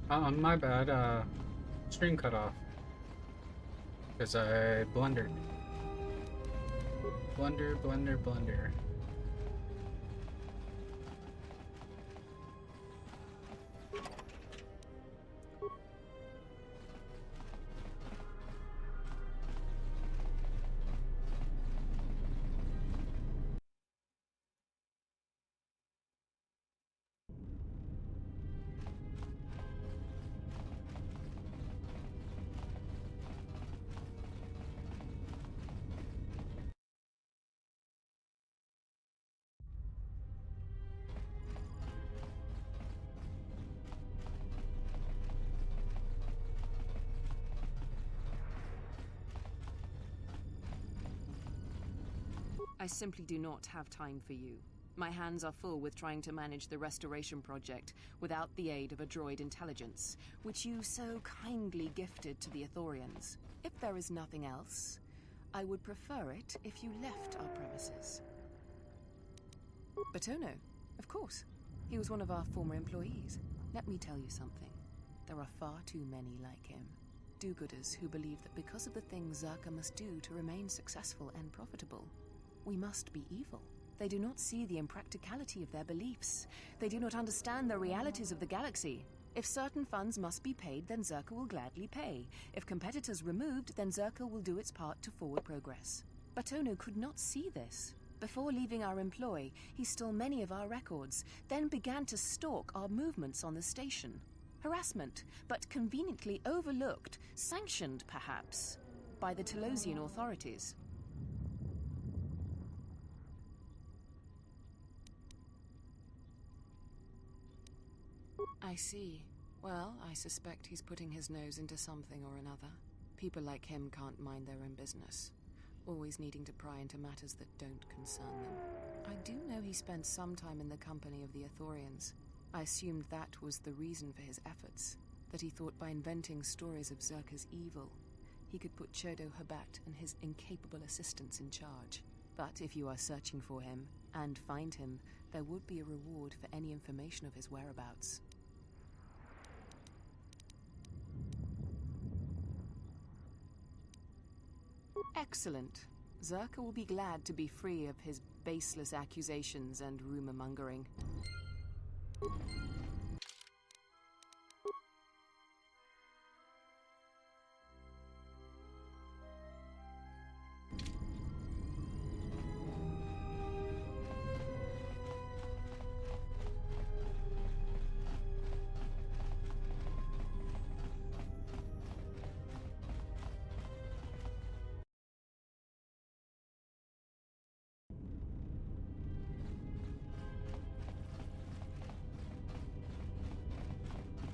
My bad. Stream cut off because I blundered. Blunder, blunder, blunder. I simply do not have time for you. My hands are full with trying to manage the restoration project without the aid of a droid intelligence, which you so kindly gifted to the Ithorians. If there is nothing else, I would prefer it if you left our premises. Batono, of course. He was one of our former employees. Let me tell you something. There are far too many like him. Do-gooders who believe that because of the things Zerka must do to remain successful and profitable, we must be evil. They do not see the impracticality of their beliefs. They do not understand the realities of the galaxy. If certain funds must be paid, then Zerka will gladly pay. If competitors removed, then Zerka will do its part to forward progress. Batono could not see this. Before leaving our employ, he stole many of our records, then began to stalk our movements on the station. Harassment, but conveniently overlooked, sanctioned perhaps, by the Telosian authorities. I see. Well, I suspect he's putting his nose into something or another. People like him can't mind their own business, always needing to pry into matters that don't concern them. I do know he spent some time in the company of the Ithorians. I assumed that was the reason for his efforts, that he thought by inventing stories of Zerka's evil, he could put Chodo Habat and his incapable assistants in charge. But if you are searching for him, and find him, there would be a reward for any information of his whereabouts. Excellent. Zerka will be glad to be free of his baseless accusations and rumor-mongering.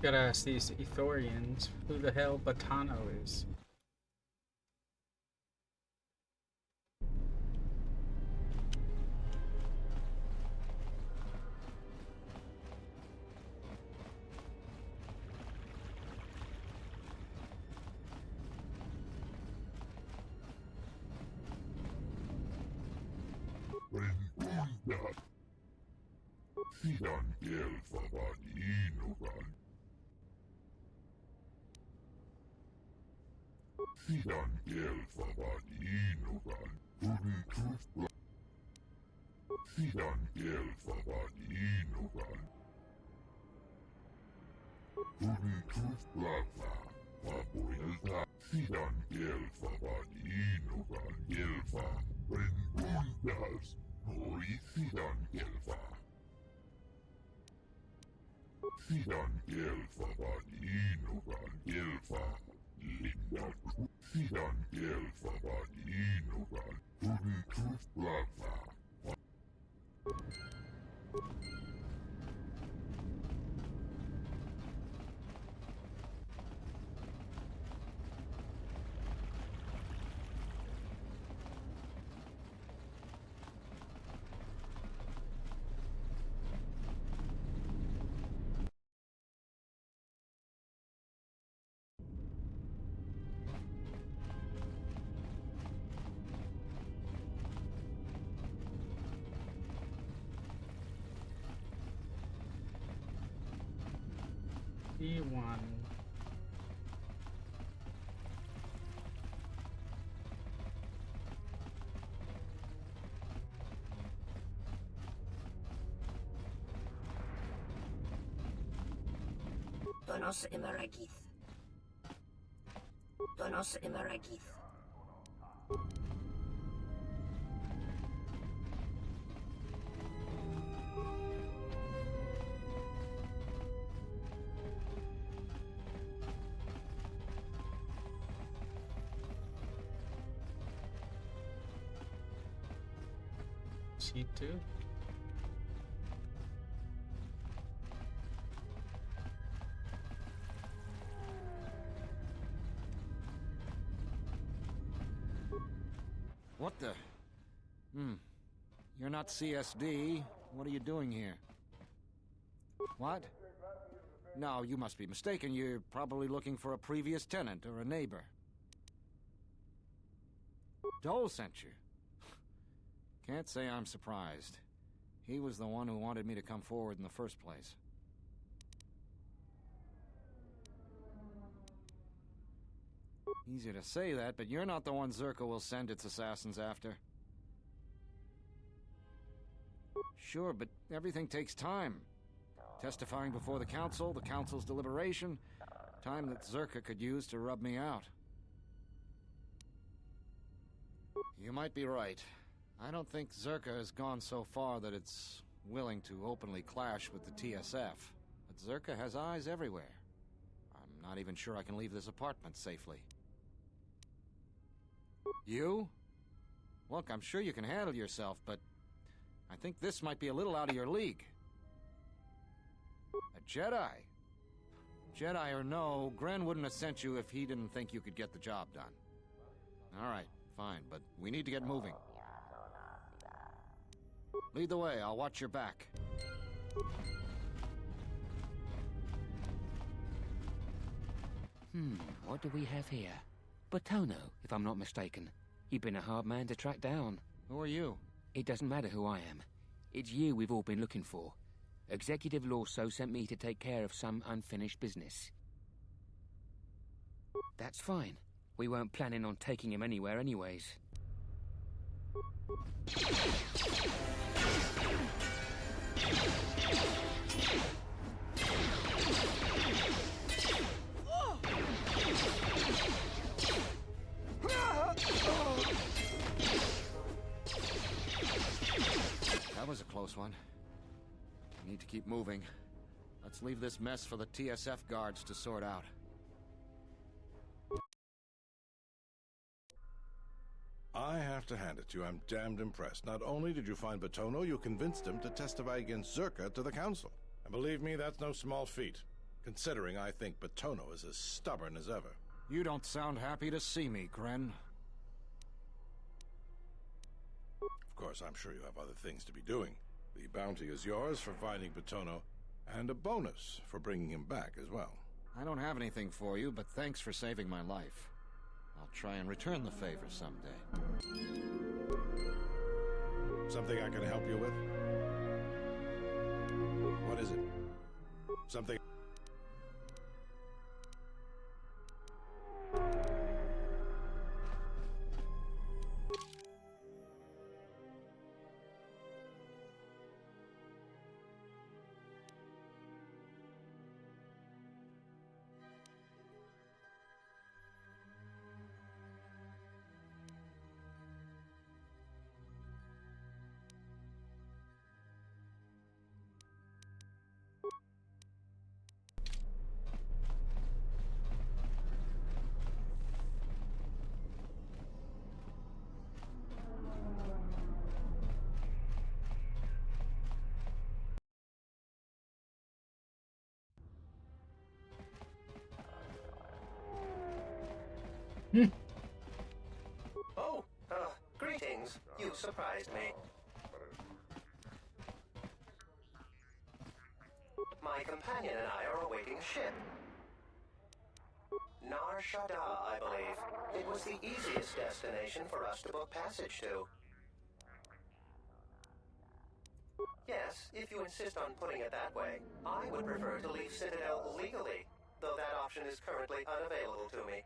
Gotta ask these Ithorians who the hell Batano is. E1. Donos Imaragith. Donos Imaragith. C2. What the? You're not CSD. What are you doing here? What? No, you must be mistaken. You're probably looking for a previous tenant or a neighbor. Dole sent you. Can't say I'm surprised. He was the one who wanted me to come forward in the first place. Easy to say that, but you're not the one Zerka will send its assassins after. Sure, but everything takes time. Testifying before the council's deliberation, time that Zerka could use to rub me out. You might be right. I don't think Zerka has gone so far that it's willing to openly clash with the TSF. But Zerka has eyes everywhere. I'm not even sure I can leave this apartment safely. You? Look, I'm sure you can handle yourself, but I think this might be a little out of your league. A Jedi? Jedi or no, Gren wouldn't have sent you if he didn't think you could get the job done. All right, fine, but we need to get moving. Lead the way, I'll watch your back. What do we have here? Batono, if I'm not mistaken. You've been a hard man to track down. Who are you? It doesn't matter who I am. It's you we've all been looking for. Executive Lawso sent me to take care of some unfinished business. That's fine. We weren't planning on taking him anywhere anyways. That was a close one. We need to keep moving. Let's leave this mess for the TSF guards to sort out. I have to hand it to you, I'm damned impressed. Not only did you find Batono, you convinced him to testify against Zerka to the council. And believe me, that's no small feat, considering I think Batono is as stubborn as ever. You don't sound happy to see me, Gren. Of course, I'm sure you have other things to be doing. The bounty is yours for finding Batono, and a bonus for bringing him back as well. I don't have anything for you, but thanks for saving my life. I'll try and return the favor someday. Something I can help you with? What is it? Something... Oh, greetings. You surprised me. My companion and I are awaiting a ship. Nar Shaddaa, I believe. It was the easiest destination for us to book passage to. Yes, if you insist on putting it that way. I would prefer to leave Citadel legally, though that option is currently unavailable to me.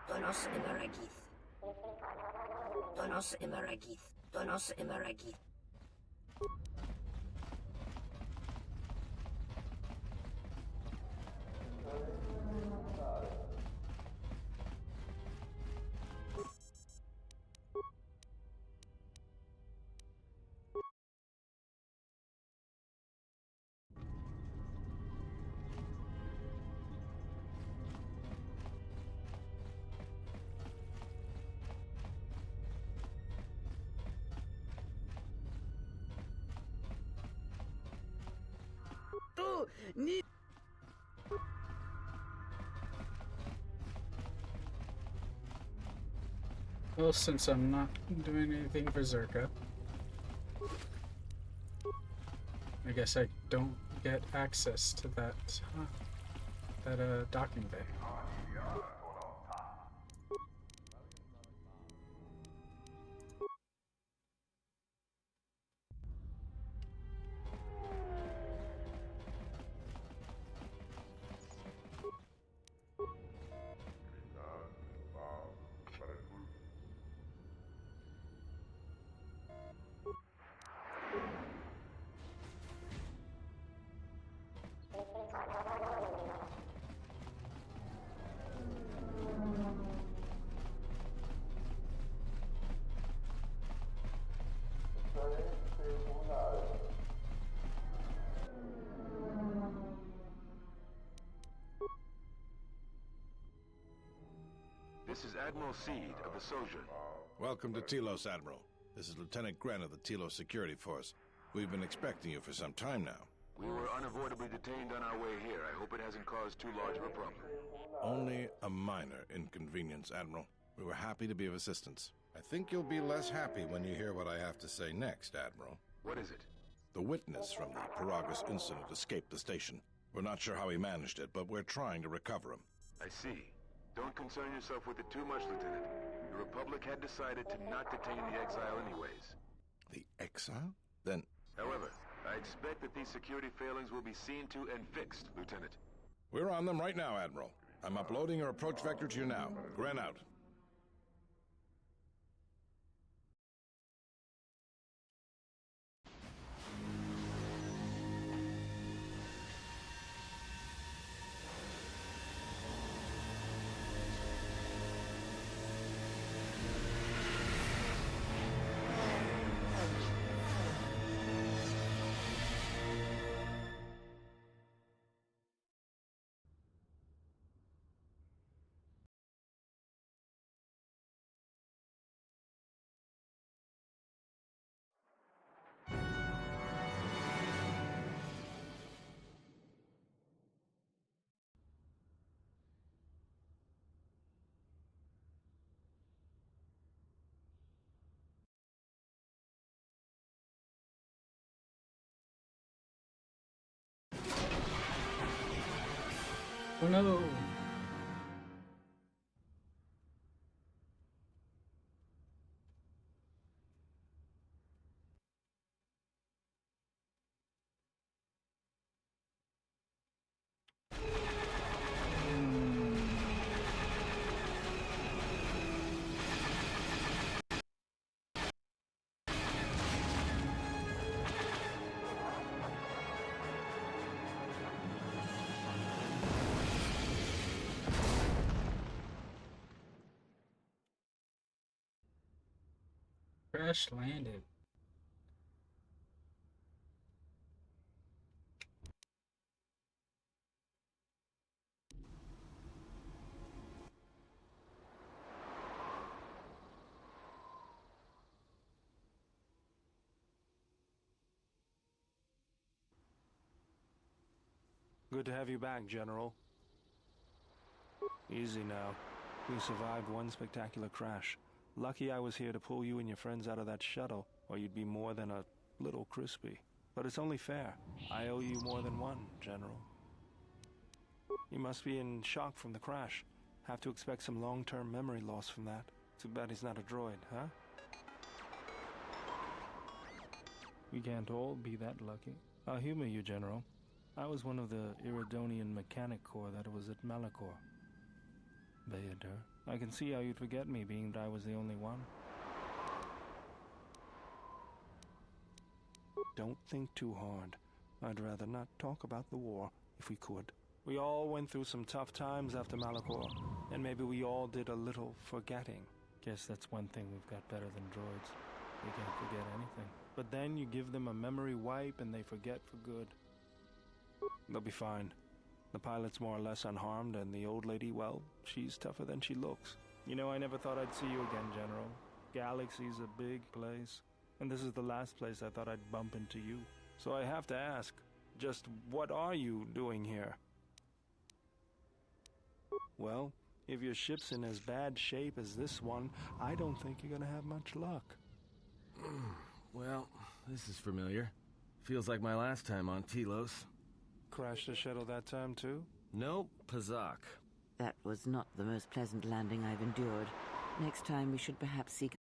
Donos Emeragith. Donos Emeragith. Donos Emeragith. Well, since I'm not doing anything for Zerka, I guess I don't get access to that docking bay. This is Admiral Seed of the Sojourn. Welcome to Telos, Admiral. This is Lieutenant Gren of the Telos Security Force. We've been expecting you for some time now. We were unavoidably detained on our way here. I hope it hasn't caused too large of a problem. Only a minor inconvenience, Admiral. We were happy to be of assistance. I think you'll be less happy when you hear what I have to say next, Admiral. What is it? The witness from the Paragus incident escaped the station. We're not sure how he managed it, but we're trying to recover him. I see. Don't concern yourself with it too much, Lieutenant. The Republic had decided to not detain the exile anyways. The exile? Then... However, I expect that these security failings will be seen to and fixed, Lieutenant. We're on them right now, Admiral. I'm uploading your approach vector to you now. Gren out. Oh no! Crash landed. Good to have you back, General. Easy now. We survived one spectacular crash. Lucky I was here to pull you and your friends out of that shuttle, or you'd be more than a little crispy. But it's only fair. I owe you more than one, General. You must be in shock from the crash. Have to expect some long-term memory loss from that. Too bad he's not a droid, huh? We can't all be that lucky. I'll humor you, General. I was one of the Iridonian Mechanic Corps that was at Malachor. Bayadur, I can see how you'd forget me, being that I was the only one. Don't think too hard. I'd rather not talk about the war, if we could. We all went through some tough times after Malachor, and maybe we all did a little forgetting. Guess that's one thing we've got better than droids. They can't forget anything. But then you give them a memory wipe and they forget for good. They'll be fine. The pilot's more or less unharmed, and the old lady, well, she's tougher than she looks. You know, I never thought I'd see you again, General. Galaxy's a big place, and this is the last place I thought I'd bump into you. So I have to ask, just what are you doing here? Well, if your ship's in as bad shape as this one, I don't think you're gonna have much luck. Well, this is familiar. Feels like my last time on Telos. Crashed the shuttle that time, too? Nope, Pazak. That was not the most pleasant landing I've endured. Next time we should perhaps seek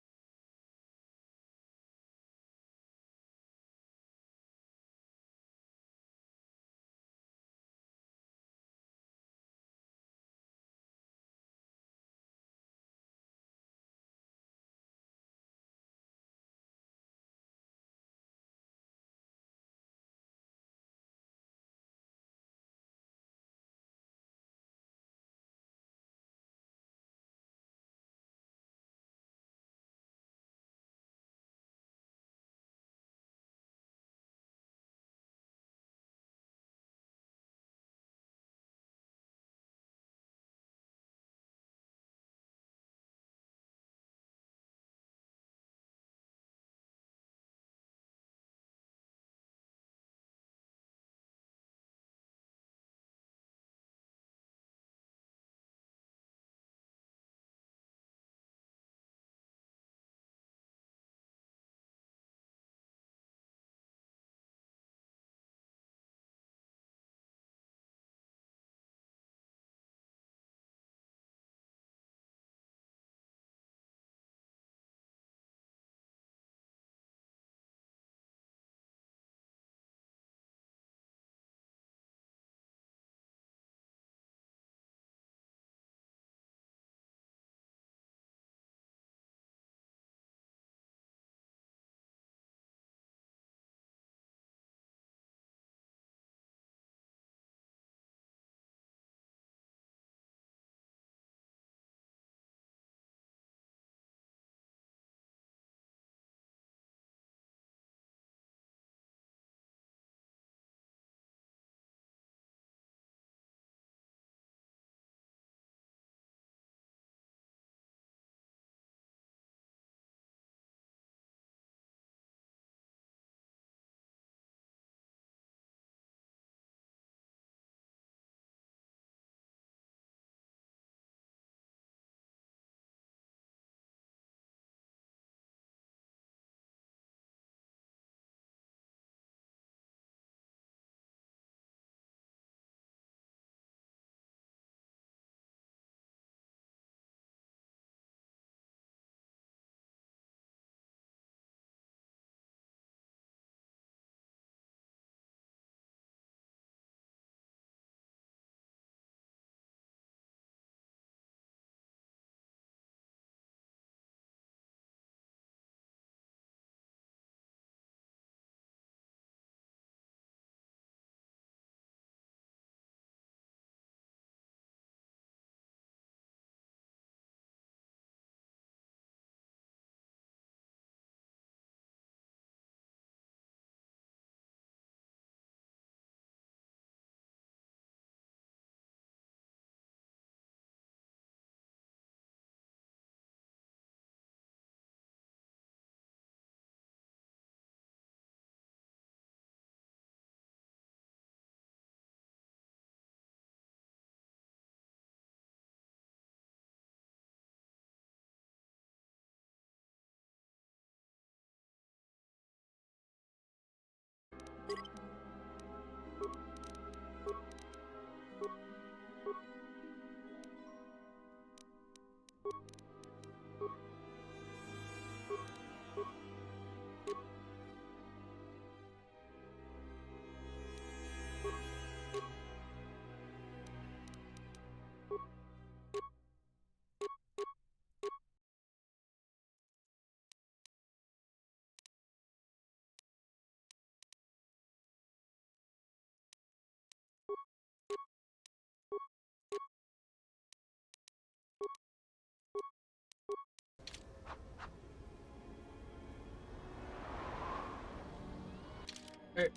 Alright,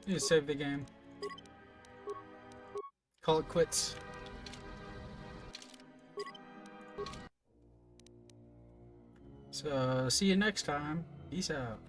you save the game. Call it quits. So, see you next time. Peace out.